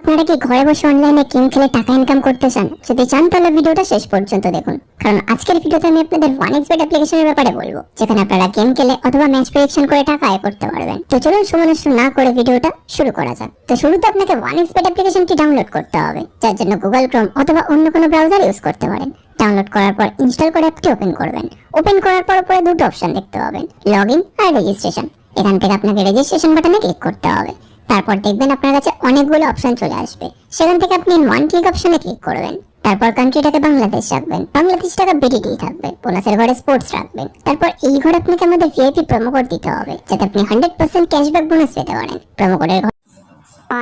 আপনারা কি ঘরে বসে অনলাইনে গেম খেলে টাকা ইনকাম করতে চান? যদি চান তাহলে ভিডিওটা শেষ পর্যন্ত দেখুন, কারণ আজকের ভিডিওতে আমি আপনাদের 1xbet অ্যাপ্লিকেশনের ব্যাপারে বলবো, যেখানে আপনারা গেম খেলে অথবা ম্যাচ প্রেডিকশন করে টাকা আয় করতে পারবেন। তো চলুন সময় নষ্ট না করে ভিডিওটা শুরু করা যাক। তো শুরুতে আপনাকে 1xbet অ্যাপ্লিকেশনটি ডাউনলোড করতে হবে, যার জন্য গুগল ক্রোম অথবা অন্য কোনো ব্রাউজার ইউজ করতে পারেন। ডাউনলোড করার পর ইনস্টল করে অ্যাপটি ওপেন করবেন। ওপেন করার পর উপরে দুটো অপশন দেখতে পাবেন, লগইন আর রেজিস্ট্রেশন। এখান থেকে আপনাকে রেজিস্ট্রেশন বাটনে ক্লিক করতে হবে। তারপর দেখবেন আপনার কাছে অনেকগুলো অপশন চলে আসবে, সেখান থেকে আপনি ওয়ান ক্লিক অপশনে ক্লিক করবেন। তারপর কান্ট্রিটাকে বাংলাদেশ রাখবেন, বাংলাদেশ টাকা বিডিটি থাকবে। বোনাসের ঘরে স্পোর্টস রাখবেন। তারপর এই ঘরে আপনাকে আমাদের ভিআইপি প্রোমো কোড দিতে হবে, যাতে আপনি 100% ক্যাশব্যাক বোনাস পেতে পারেন। প্রোমো কোডের ঘরে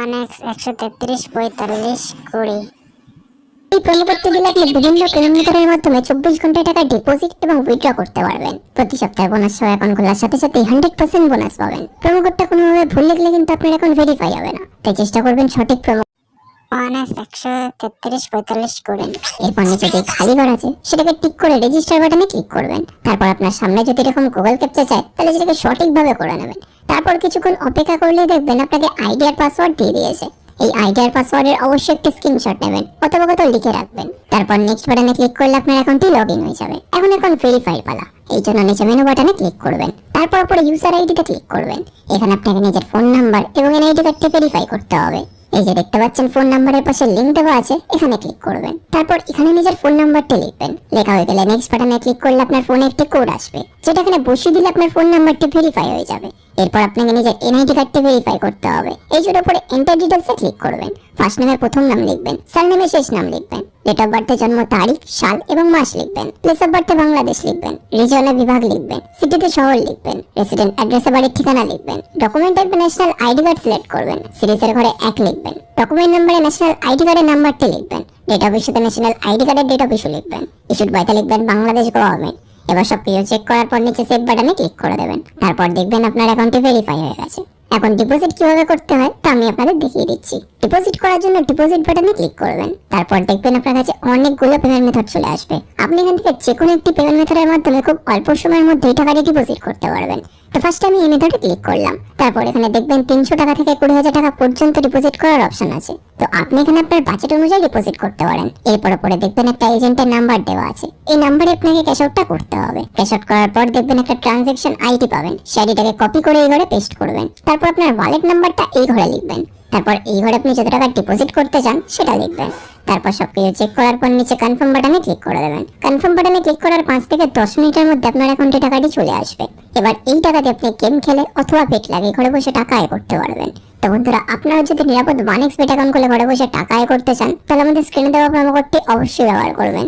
1x 133 45 20। এই প্রোমো কোডটি দিলে আপনি বিভিন্ন পেমেন্ট মেথডের মাধ্যমে 24 ঘন্টায় টাকা ডিপোজিট এবং উইথড্র করতে পারবেন। প্রতি সপ্তাহে বোনাস সহ অ্যাকাউন্ট খোলার সাথে সাথে 100% বোনাস পাবেন। প্রোমো কোডটা কোনোভাবে ভুল লিখলে কিন্তু আপনার অ্যাকাউন্ট ভেরিফাই হবে না, তাই চেষ্টা করবেন সঠিক প্রোমো 1x 133 45 করুন। এরপর নিচে যে খালি ঘর আছে সেটাকে টিক করে রেজিস্টার বাটনে ক্লিক করবেন। তারপর আপনার সামনে যদি এরকম গুগল ক্যাপচা চায় তাহলে সেটাকে সঠিকভাবে করে নেবেন। তারপর কিছুক্ষণ অপেক্ষা করলে দেখবেন আপনাকে আইডি আর পাসওয়ার্ড দিয়ে দিয়েছে। এই আইডি আর পাসওয়ার্ডের অবশ্যই একটা স্ক্রিনশট নেবেন অথবা কোথাও লিখে রাখবেন। তারপর নেক্সট বাটনে ক্লিক করলে আপনার অ্যাকাউন্টটি লগইন হয়ে যাবে। এখন অ্যাকাউন্ট ভেরিফাইড পালা, এই জন্য নিচে মেনু বাটনে ক্লিক করবেন। তারপর উপরে ইউজার আইডিতে ক্লিক করবেন। এখানে আপনাকে নিজের ফোন নাম্বার এবং এনআইডি কার্ডটি ভেরিফাই করতে হবে। এই যে দেখতে পাচ্ছেন ফোন নাম্বারের পাশে লিংক দেওয়া আছে, এখানে ক্লিক করবেন। তারপর এখানে নিজের ফোন নাম্বারটি লিখবেন। লেখা হয়ে গেলে নেক্সট বাটনে ক্লিক করলে আপনার ফোনে একটি কোড আসবে, যেটা এখানে বসিয়ে দিলে আপনার ফোন নাম্বারটি ভেরিফাই হয়ে যাবে। এরপর আপনাকে নিজের এনআইডি কার্ডটি ভেরিফাই করতে হবে। এই জন্য উপরে এন্টার ডিটেইলসে ক্লিক করবেন। ফার্স্ট নেমের প্রথম নাম লিখবেন, সারনেমের শেষ নাম লিখবেন, ডেট অফ বার্থে জন্ম তারিখ, সাল এবং মাস লিখবেন, প্লেস অফ বার্থে বাংলাদেশ লিখবেন, রিজিয়নে বিভাগ লিখবেন, সিটিতে শহর লিখবেন, রেসিডেন্ট অ্যাড্রেসে বাড়ির ঠিকানা লিখবেন, ডকুমেন্ট টাইপে ন্যাশনাল আইডি কার্ড সিলেক্ট করবেন, সিরিজের ঘরে 1 লিখবেন, ডকুমেন্ট নম্বরে ন্যাশনাল আইডি কার্ডের নাম্বারটি লিখবেন, ডেট অফ ইস্যুতে ন্যাশনাল আইডি কার্ডের ডেট অফ ইস্যু লিখবেন, ইস্যুড বাইতে লিখবেন বাংলাদেশ গভর্নমেন্ট। এবার সব কিছু চেক করার পর নিচে সেভ বাটনে ক্লিক করে দেবেন। তারপর দেখবেন আপনার অ্যাকাউন্টটি ভেরিফাই হয়ে গেছে। এখন ডিপোজিট কিভাবে করতে হয় তা আমি আপনাদের দেখিয়ে দিচ্ছি। ডিপোজিট করার জন্য ডিপোজিট বাটনে ক্লিক করবেন। তারপর দেখবেন আপনার কাছে অনেকগুলো পেমেন্ট মেথড চলে আসবে। আপনি এখান থেকে যে কোনো একটি পেমেন্ট মেথডের মাধ্যমে খুব অল্প সময়ের মধ্যেই টাকাটি ডিপোজিট করতে পারবেন। তো ফার্স্ট আমি এই মেথডে ক্লিক করলাম। তারপর এখানে দেখবেন 300 টাকা থেকে 20,000 টাকা পর্যন্ত ডিপোজিট করার অপশন আছে। তো আপনি এখানে আপনার বাজেট অনুযায়ী ডিপোজিট করতে পারেন। এরপর পরে দেখবেন একটা এজেন্টের নাম্বার দেওয়া আছে, এই নাম্বারে আপনাকে ক্যাশ আউটটা করতে হবে। ক্যাশ আউট করার পর দেখবেন একটা ট্রানজাকশন আইডি পাবেন, সেই আইডিটাকে কপি করে এই ঘরে পেস্ট করবেন। তারপর আপনার ওয়ালেট নাম্বারটা এই ঘরে লিখবেন। তারপর এই ঘরে আপনি যত টাকা ডিপোজিট করতে চান সেটা লিখবেন। তারপর সবকিছু চেক করার পর নিচে কনফার্ম বাটনে ক্লিক করে দেবেন। কনফার্ম বাটনে ক্লিক করার 5 থেকে 10 মিনিটের মধ্যে আপনার অ্যাকাউন্টে টাকাটি চলে আসবে। এবার এই টাকা দিয়ে আপনি গেম খেলে অথবা বেট লাগিয়ে ঘরে বসে টাকা আয় করতে পারবেন। তো বন্ধুরা, আপনারা যদি নিরাপদ 1xbet অ্যাকাউন্ট খুলে ঘরে বসে টাকা আয় করতে চান তাহলে আমাদের স্ক্রিনে দেওয়া প্রোমো কোডটি অবশ্যই ব্যবহার করবেন।